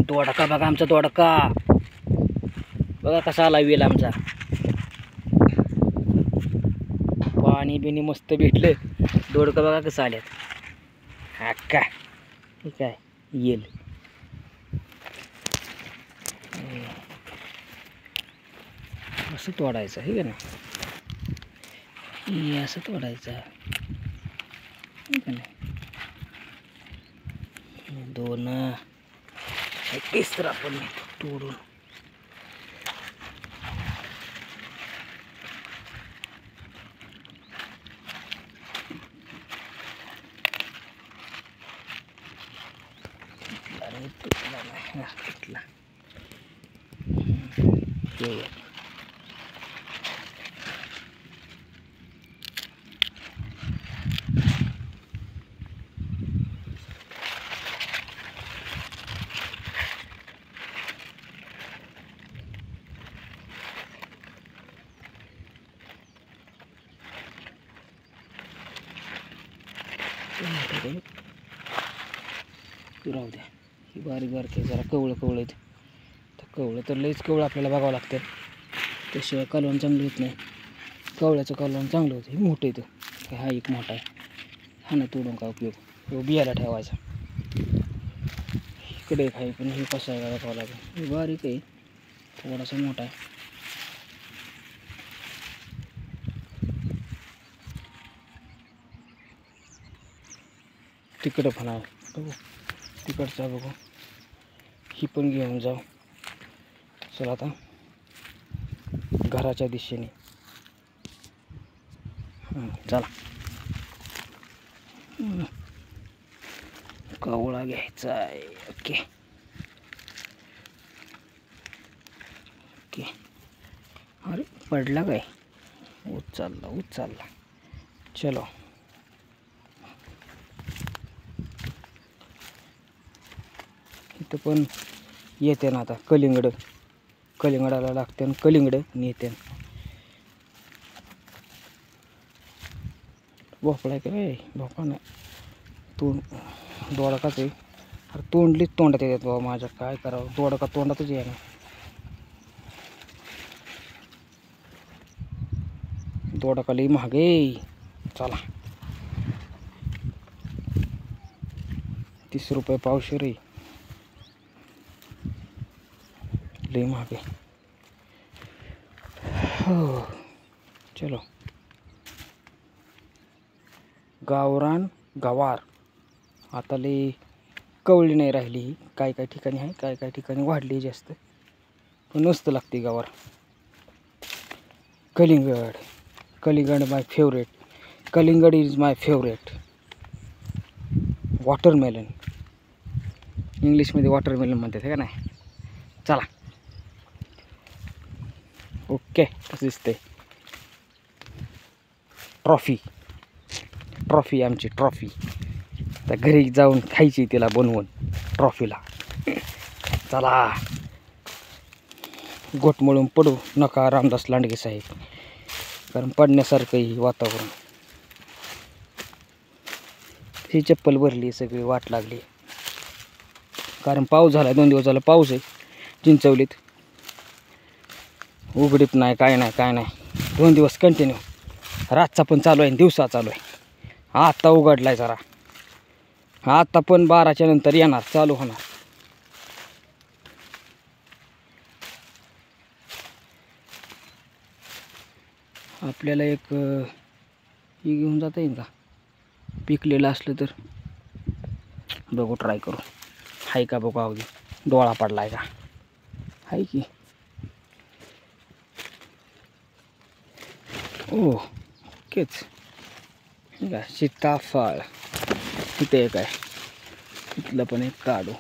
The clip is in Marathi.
दोडका बघा आमचा दोडका बघा कसा आला वेल आमचा. पाणी बिणी मस्त भेटलं. दोडका बघा कसं आल्यात. हा काय हे काय येल असं तोडायचं हे का नाही. असं तोडायचं हे का नाही. दोन तिसरा पण तोडून घेतला. राहू द्या. ही बारीक बारीक जरा कवळं कवळं आहेत. तर कवळं तर लईच कवळं आपल्याला बघावं लागतं. त्याशिवाय कालवण चांगलं होत नाही. कवळ्याचं कालवण चांगलं होतं. हे मोठं येतं काय. हा एक मोठा आहे. हा ना तोडून काय उपयोग. तो बियाला ठेवायचा. इकडे एक आहे पण हे कसं आहे का बघावं लागेल. हे बारीक आहे थोडासा मोठा आहे. तिकडं पण आहे बघू. तिकडचा बघू. ही पण घेऊन जाऊ. चला आता घराच्या दिशेने चला. कावळा घ्यायचा आहे. Okay okay. अरे पडला काय. उचलला. चलो इथं पण येते ना आता कलिंगडाला लागते आणि कलिंगड नेते. भोपळा आहे का रे. भोपळा नाही तोंड दोडकाच आहे. अरे तोंडलीच तोंडात येतात बाबा माझ्या. काय करावं. दोडका तोंडातच आहे ना. दोडका लई महाग आहे. चला 30 रुपये पावशेर आहे. लई महाग आहे. हो चलो. गावरान गवार आता लई कवळी नाही राहिली. काय काय ठिकाणी आहे काय ठिकाणी वाढली जास्त. पण मस्त लागते गवार. कलिंगड माय फेवरेट. कलिंगड इज माय फेवरेट. वॉटरमेलन इंग्लिशमध्ये वॉटरमेलन म्हणतात हे का नाही. चला ओके. कसं दिसतंय. ट्रॉफी आमची ट्रॉफी. तर घरी जाऊन खायची तिला बनवून ट्रॉफीला. चला गोट मळून पडू नका रामदास लांडगे साहेब. कारण पडण्यासारखंही वातावरण. ही चप्पल भरली सगळी वाट लागली. कारण पाऊस झाला 2 दिवस झाला पाऊस आहे चिंचवलीत. उघडीप नाही काय नाही 2 दिवस कंटिन्यू. रातचा पण चालू आहे दिवसा चालू आहे. आता उघडलाय जरा. आता पण 12च्या नंतर येणार चालू होणार. आपल्याला एक ही घेऊन जाता येईल का. पिकलेलं असलं तर बघू ट्राय करू. हाय का बघू. अगदी डोळा पडलाय का. हाय की. ओकेच सीताफळ इथे एक आहे. इथलं पण एक काढू.